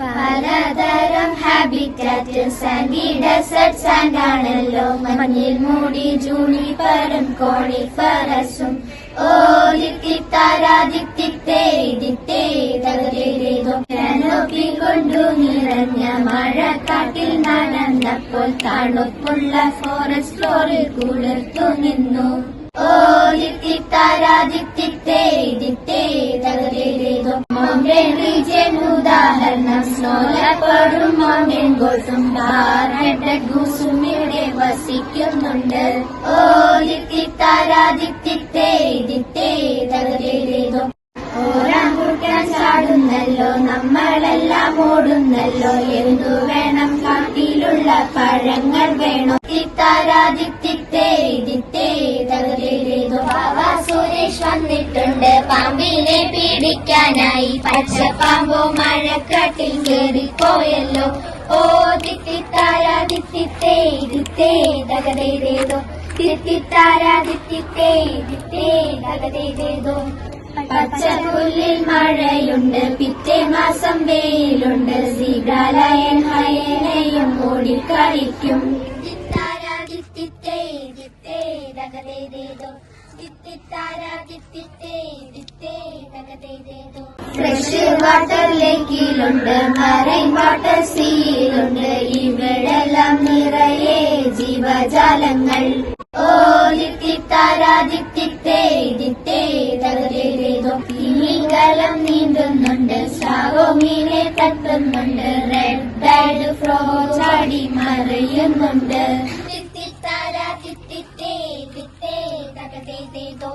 പലതരം habitat Sandy desert sand ആണല്ലോ. മഞ്ഞിൽ മൂടി ജൂണിപ്പറും കോണിഫറസും. ഓ ദിത്തിത്താരാദിത്തിത്തേ ദിത്തേ തകതേതോ. കാനോപ്പി കൊണ്ടു നിറഞ്ഞ മഴക്കാട്ടിൽ നടന്നപ്പോൾ തണുപ്പുള്ള ഫോറസ്റ്റ് ഫ്ലോറിൽ കുളിർത്തു നിന്നു. ഓ ദിത്തിത്താരാദിത്തിത്തേ ദിത്തേ തകതേതോ. മൗണ്ടൻ റീജിയൻ ഉദാഹരണം സ്നോ ലെപ്പർഡും മൗണ്ടൻ ഗോൾഫും ബാർ ഹെഡഡ് ഗൂസും ഇവിടെ വസിക്കുന്നുണ്ട്. ഓ ദിത്തിത്താരാദിത്തിത്തേ ദിത്തേ തകതേതോ. ഓറാങ്കുട്ടാൻ ചാടുന്നല്ലോ, നമ്മളെല്ലാം ഓടുന്നല്ലോ. എന്തു വേണം, കാട്ടിലുള്ള പഴങ്ങൾ വേണോ. ദിത്താരാദിത്തിത്തേ ദിത്തേ തകതേതോ. ബാബ സുരേഷ് വന്നിട്ടുണ്ട് പാമ്പിനെ പിടിക്കാനായി. പച്ചപ്പാമ്പോ മഴക്കാട്ടിൽ കേറിപ്പോയല്ലോ. ഓ ദിത്തിത്താരാദിത്തിത്തേ ദിത്തേ തകതേതോ. ദിത്തിത്താരാദിത്തിത്തേ ദിത്തേ തകതേതോ. പച്ചപ്പുല്ലിൽ മഴയുണ്ട്, പിറ്റേ മാസം വെയിലുണ്ട്. സീബ്ര ലയൺ ഹയനയും ഓടിക്കളിക്കും. ദിത്തിത്താരാദിത്തിത്തേ ദിത്തേ തകതേതോ. ദിത്തിത്താരാദിത്തിത്തേ ദിത്തേ തകതേതോ. ഫ്രഷ് വാട്ടർ ലേക്കിലുണ്ട്, മറൈൻ വാട്ടർ സീയിലുണ്ട്. ഇവിടെല്ലാം നിറയെ ജീവജാലങ്ങൾ. ഓ ദിത്തിത്താരാദിത്തിത്തേ ദിത്തേ തകതേതോ. തിമിംഗലം നീന്തുന്നുണ്ട്, സ്രാവോ മീനെ തട്ടുന്നുണ്ട്. റെഡ് ഐഡ് ഫ്രോ ചാടി മറിയുന്നുണ്ട്. ദിത്തിത്താരാദിത്തിത്തേ ദിത്തേ തകതേതോ.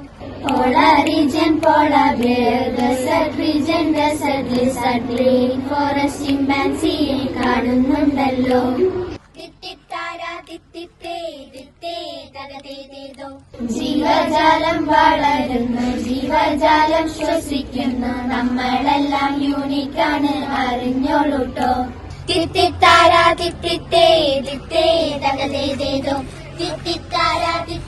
Polar region polar bear, desert region desert lizard, rain forest ചിമ്പാൻസിയെ കാണുന്നുണ്ടല്ലോ. ദിത്തിത്താരാദിത്തിത്തേ ദിത്തേ തകതേതോ. ജീവജാലം വളരുന്നു, ജീവജാലം ശ്വസിക്കുന്നു. നമ്മളെല്ലാം യൂണിക്കാണ്, അറിഞ്ഞോളൂട്ടോ. ദിത്തിത്താരാദിത്തിത്തേ ദിത്തേ തകതേതോ. ദിത്തിത്താരാദിത്തിത്തേ